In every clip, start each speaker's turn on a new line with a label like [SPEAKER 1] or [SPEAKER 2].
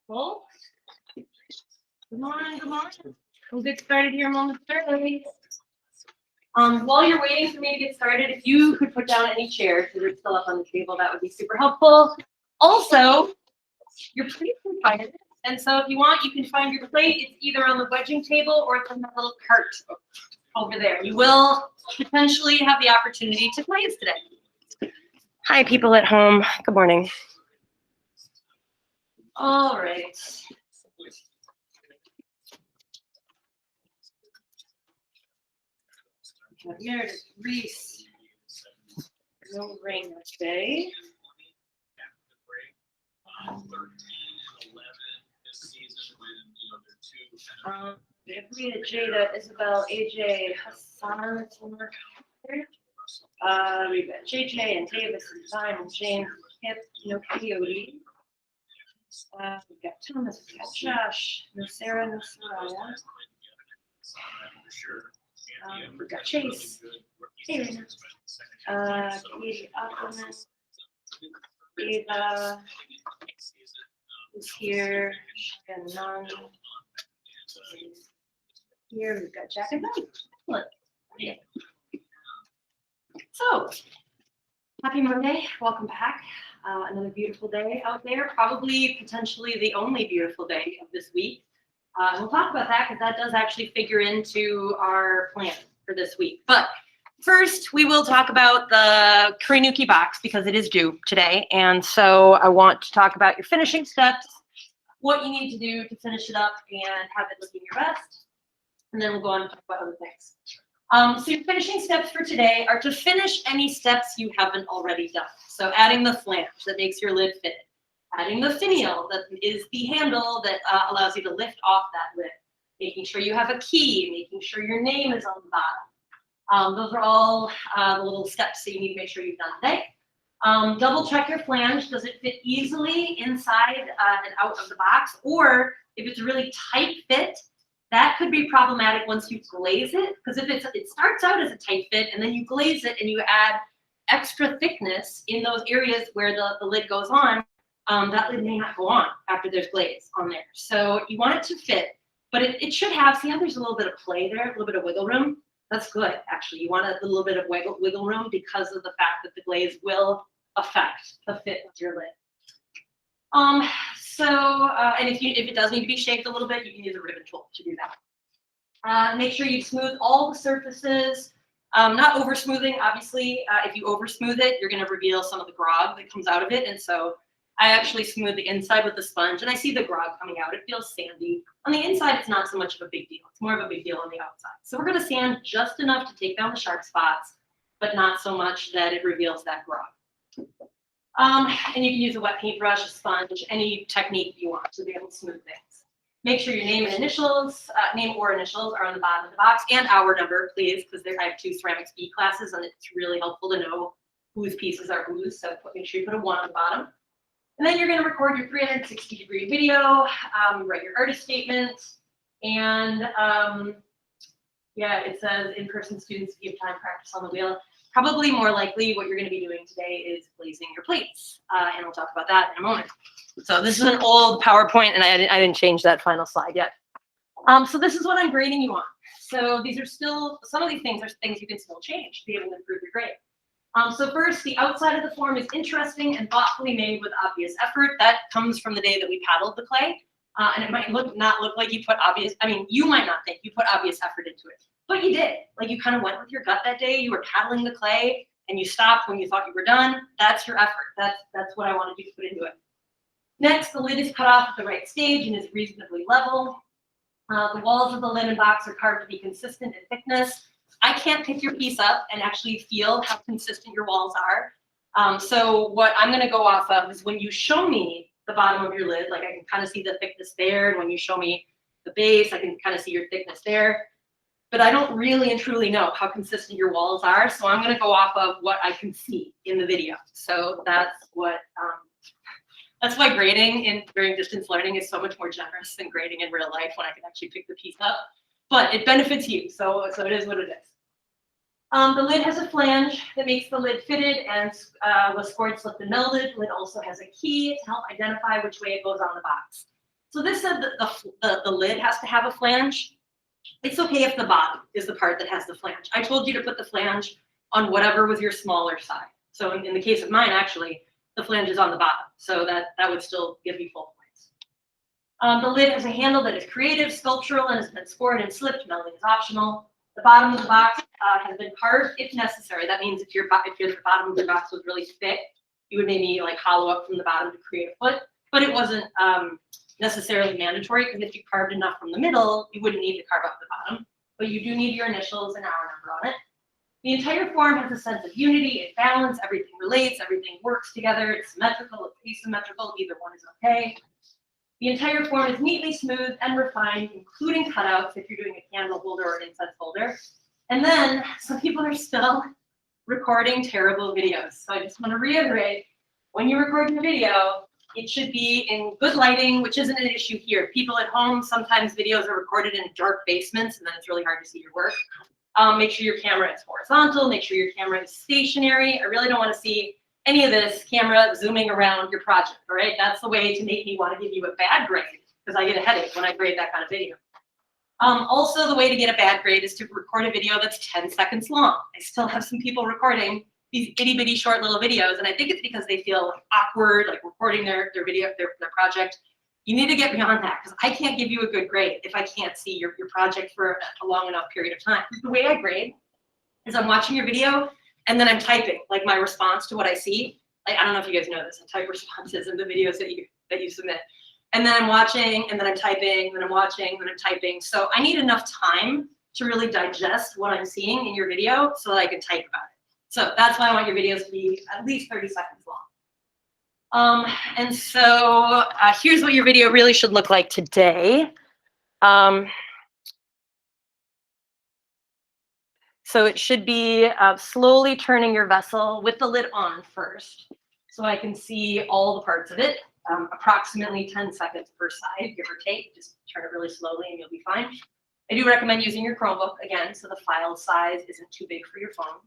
[SPEAKER 1] Well, come on, come on. We'll get started here momentarily. While you're waiting for me to get started, if you could put down any chairs that are still up on the table, that would be super helpful. Also, your plates are tired, and so if you want, you can find your plate. It's either on the wedging table or it's on that little cart over there. You will potentially have the opportunity to glaze today. Hi, people at home. Good morning. All right. Here to Reese. No rain today. Rita, Jada, Isabel, AJ, Hassan, we've got JJ and Davis and Simon and James, Kip, no Coyote. We've got Thomas, we've got Josh, no Sarah, no Soraya. We've got Chase, Katie, Optimus, Ava is here, and none. Here we've got Jack and Ben. Excellent. Yeah. So, happy Monday. Welcome back. Another beautiful day out there. Probably, potentially the only beautiful day of this week. We'll talk about that because that does actually figure into our plan for this week. But first, we will talk about the kurinuki box because it is due today. And so I want to talk about your finishing steps, what you need to do to finish it up and have it looking your best. And then we'll go on and talk about other things. So your finishing steps for today are to finish any steps you haven't already done. So adding the flange that makes your lid fit. Adding the finial, that is the handle that allows you to lift off that lid. Making sure you have a key, making sure your name is on the bottom. Those are all the little steps that you need to make sure you've done today. Double check your flange. Does it fit easily inside and out of the box? Or if it's a really tight fit, that could be problematic once you glaze it. Because if it starts out as a tight fit and then you glaze it and you add extra thickness in those areas where the lid goes on, that lid may not go on after there's glaze on there. So you want it to fit, but it should have, see how there's a little bit of play there, a little bit of wiggle room? That's good, actually. You want a little bit of wiggle room because of the fact that the glaze will affect the fit of your lid. And if it does need to be shaped a little bit, you can use a ribbon tool to do that. Make sure you smooth all the surfaces. Not over smoothing, obviously. If you over smooth it, you're going to reveal some of the grog that comes out of it. And so I actually smooth the inside with the sponge and I see the grog coming out. It feels sandy. On the inside, it's not so much of a big deal. It's more of a big deal on the outside. So we're going to sand just enough to take down the sharp spots, but not so much that it reveals that grog. And you can use a wet paintbrush, a sponge, any technique you want to be able to smooth things. Make sure your name or initials are on the bottom of the box, and our number, please, because I have 2 ceramics B classes, and it's really helpful to know whose pieces are whose. So make sure you put a 1 on the bottom. And then you're going to record your 360-degree video, write your artist statement, and yeah, it says in-person students give time practice on the wheel. Probably more likely what you're going to be doing today is glazing your plates, and we'll talk about that in a moment. So this is an old PowerPoint, and I didn't change that final slide yet. So this is what I'm grading you on. So these are still, some of these things are things you can still change to be able to improve your grade. So first, the outside of the form is interesting and thoughtfully made with obvious effort. That comes from the day that we paddled the clay, and it might not look like you put obvious, I mean, you might not think you put obvious effort into it. But you did. Like you kind of went with your gut that day. You were paddling the clay and you stopped when you thought you were done. That's your effort. That's what I wanted you to put into it. Next, the lid is cut off at the right stage and is reasonably level. The walls of the linen box are carved to be consistent in thickness. I can't pick your piece up and actually feel how consistent your walls are. So what I'm gonna go off of is when you show me the bottom of your lid, like I can kind of see the thickness there, and when you show me the base, I can kind of see your thickness there. But I don't really and truly know how consistent your walls are, so I'm gonna go off of what I can see in the video. So that's why grading during distance learning is so much more generous than grading in real life when I can actually pick the piece up. But it benefits you, so it is what it is. The lid has a flange that makes the lid fitted and was scored, slipped, and melded. The lid also has a key to help identify which way it goes on the box. So this said that the lid has to have a flange. It's okay if the bottom is the part that has the flange. I told you to put the flange on whatever was your smaller side. So in the case of mine, actually, the flange is on the bottom. So that would still give you full points. The lid has a handle that is creative, sculptural, and has been scored and slipped. Melding is optional. The bottom of the box has been carved if necessary. That means if the bottom of your box was really thick, you would maybe like hollow up from the bottom to create a foot. But it wasn't necessarily mandatory, because if you carved enough from the middle, you wouldn't need to carve up the bottom. But you do need your initials and hour number on it. The entire form has a sense of unity and balance. Everything relates. Everything works together. It's symmetrical. It's asymmetrical. Either one is okay. The entire form is neatly smooth and refined, including cutouts if you're doing a candle holder or an incense holder. And then some people are still recording terrible videos. So I just want to reiterate, when you record your video, it should be in good lighting, which isn't an issue here. People at home, sometimes videos are recorded in dark basements, and then it's really hard to see your work. Make sure your camera is horizontal. Make sure your camera is stationary. I really don't want to see any of this camera zooming around your project, all right? That's the way to make me want to give you a bad grade, because I get a headache when I grade that kind of video. Also, the way to get a bad grade is to record a video that's 10 seconds long. I still have some people recording these itty bitty short little videos, and I think it's because they feel awkward, like recording their video, their project. You need to get beyond that, because I can't give you a good grade if I can't see your project for a long enough period of time. The way I grade is I'm watching your video, and then I'm typing like my response to what I see. Like, I don't know if you guys know this, I type responses in the videos that you submit. And then I'm watching, and then I'm typing, and then I'm watching, and then I'm typing. So I need enough time to really digest what I'm seeing in your video so that I can type about it. So that's why I want your videos to be at least 30 seconds long. And so here's what your video really should look like today. So it should be slowly turning your vessel with the lid on first, so I can see all the parts of it, approximately 10 seconds per side, give or take. Just turn it really slowly and you'll be fine. I do recommend using your Chromebook, again, so the file size isn't too big for your phone.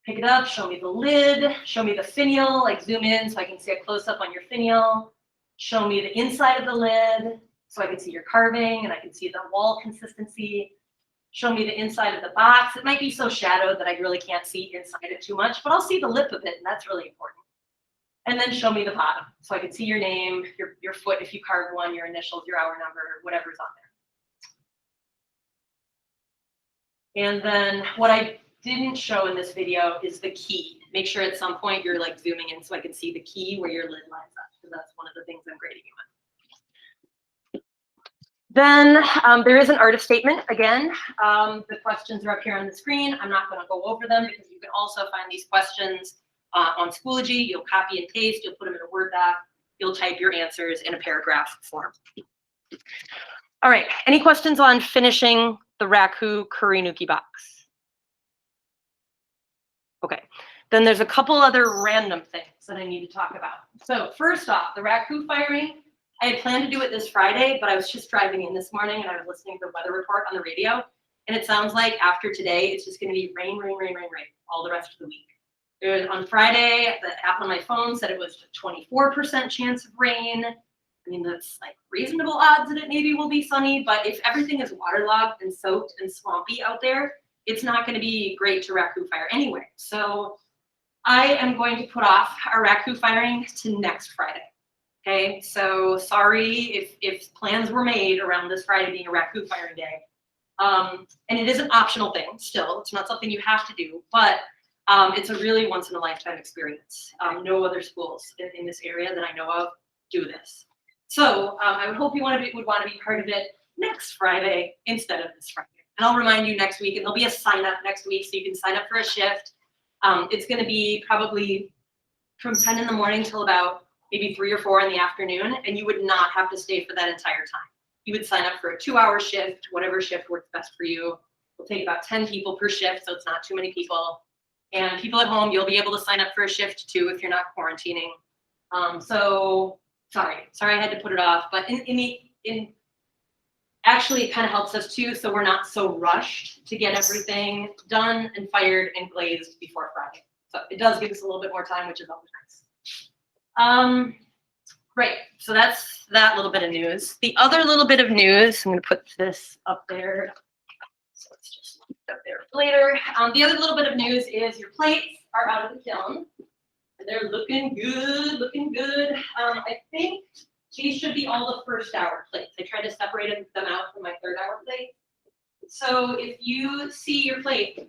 [SPEAKER 1] Pick it up, show me the lid, show me the finial, like zoom in so I can see a close-up on your finial. Show me the inside of the lid so I can see your carving and I can see the wall consistency. Show me the inside of the box. It might be so shadowed that I really can't see inside it too much, but I'll see the lip of it, and that's really important. And then show me the bottom so I can see your name, your foot if you carved one, your initials, your hour number, whatever's on there. And then what I didn't show in this video is the key. Make sure at some point you're like zooming in so I can see the key where your lid lines up, because that's one of the things I'm grading you on. Then there is an artist statement. Again, the questions are up here on the screen. I'm not going to go over them because you can also find these questions on Schoology. You'll copy and paste. You'll put them in a Word doc. You'll type your answers in a paragraph form. All right. Any questions on finishing the Raku kurinuki box? Okay. Then there's a couple other random things that I need to talk about. So first off, the Raku firing. I had planned to do it this Friday, but I was just driving in this morning and I was listening to the weather report on the radio. And it sounds like after today, it's just going to be rain, rain, rain, rain, rain all the rest of the week. On Friday, the app on my phone said it was a 24% chance of rain. I mean, that's like reasonable odds that it maybe will be sunny, but if everything is waterlogged and soaked and swampy out there, it's not going to be great to Raku fire anyway. So I am going to put off our Raku firing to next Friday. Okay, so sorry if plans were made around this Friday being a Raku firing day. And it is an optional thing still. It's not something you have to do, but it's a really once in a lifetime experience. No other schools in this area that I know of do this. So I would hope you would want to be part of it. next Friday instead of this Friday. And I'll remind you next week, and there'll be a sign up next week, so you can sign up for a shift. It's going to be probably from 10 in the morning till about maybe 3 or 4 in the afternoon, and you would not have to stay for that entire time. You would sign up for a 2-hour shift, whatever shift works best for you. We'll take about 10 people per shift, so it's not too many people. And people at home, you'll be able to sign up for a shift too if you're not quarantining. So sorry I had to put it off, but actually it kind of helps us too, so we're not so rushed to get everything done and fired and glazed before Friday. So it does give us a little bit more time, which is always nice. Great, so that's that little bit of news. The other little bit of news, I'm gonna put this up there. So let's just put it up there later. The other little bit of news is your plates are out of the kiln. They're looking good, looking good. I think these should be all the first hour plates. I tried to separate them out from my 3rd hour plate. So if you see your plate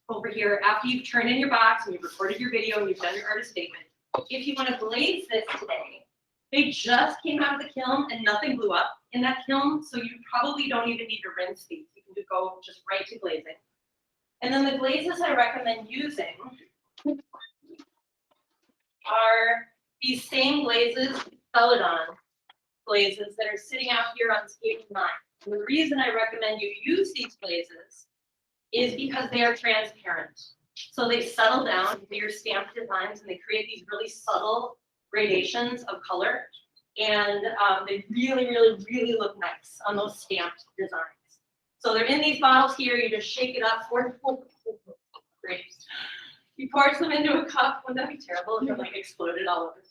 [SPEAKER 1] over here, after you've turned in your box and you've recorded your video and you've done your artist statement, if you want to glaze this today, they just came out of the kiln and nothing blew up in that kiln, so you probably don't even need to rinse these. You can go just right to glazing. And then the glazes I recommend using are these same glazes, Celadon glazes that are sitting out here on Skate 9. And the reason I recommend you use these glazes is because they are transparent. So they settle down into your stamped designs and they create these really subtle gradations of color. And they really, really, really look nice on those stamped designs. So they're in these bottles here. You just shake it up. Great. You pour some into a cup. Wouldn't that be terrible if it like exploded all over?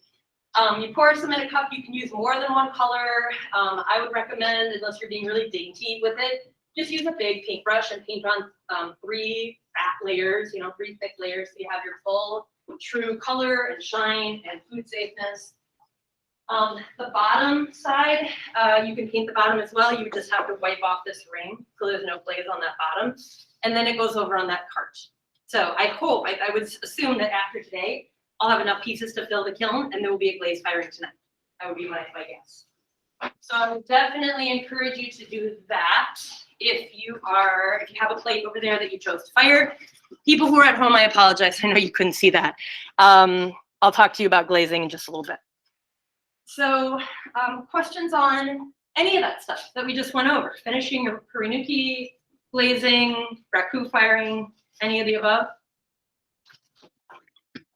[SPEAKER 1] You pour some in a cup. You can use more than one color. I would recommend, unless you're being really dainty with it, just use a big paintbrush and paint on 3 fat layers, 3 thick layers, so you have your full true color and shine and food safeness. The bottom side, you can paint the bottom as well. You would just have to wipe off this ring so there's no glaze on that bottom. And then it goes over on that cart. So I hope, I would assume that after today, I'll have enough pieces to fill the kiln and there will be a glaze firing tonight. That would be my guess. So I would definitely encourage you to do that if you have a plate over there that you chose to fire. People who are at home, I apologize. I know you couldn't see that. I'll talk to you about glazing in just a little bit. So questions on any of that stuff that we just went over? Finishing your kurinuki, glazing, raku firing, any of the above?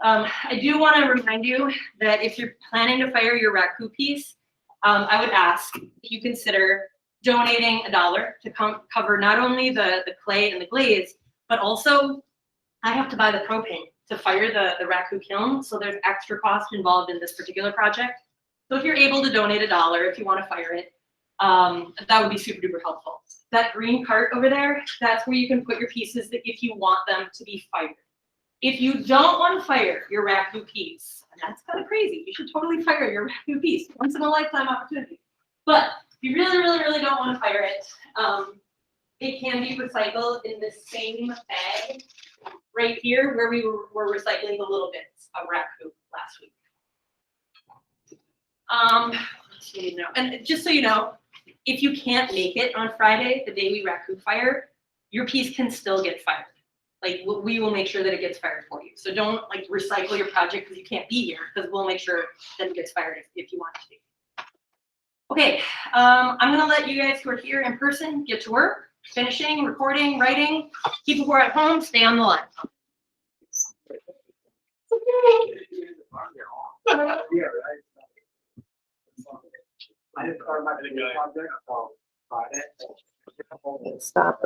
[SPEAKER 1] I do want to remind you that if you're planning to fire your raku piece, I would ask if you consider donating $1 to cover not only the clay and the glaze, but also I have to buy the propane to fire the raku kiln, so there's extra cost involved in this particular project. So if you're able to donate $1 if you want to fire it, that would be super duper helpful. That green cart over there, that's where you can put your pieces that if you want them to be fired. If you don't want to fire your raku piece, and that's kind of crazy, you should totally fire your raku piece, once in a lifetime opportunity. But if you really, really, really don't want to fire it, it can be recycled in the same bag right here where we were recycling the little bits of raku last week. And just so you know, if you can't make it on Friday, the day we raku fire, your piece can still get fired. Like we will make sure that it gets fired for you. So don't like recycle your project because you can't be here, because we'll make sure that it gets fired if you want it to be. Okay, I'm gonna let you guys who are here in person get to work, finishing, recording, writing. People who are at home, stay on the line.
[SPEAKER 2] Yeah, right. I didn't start my project. Stop.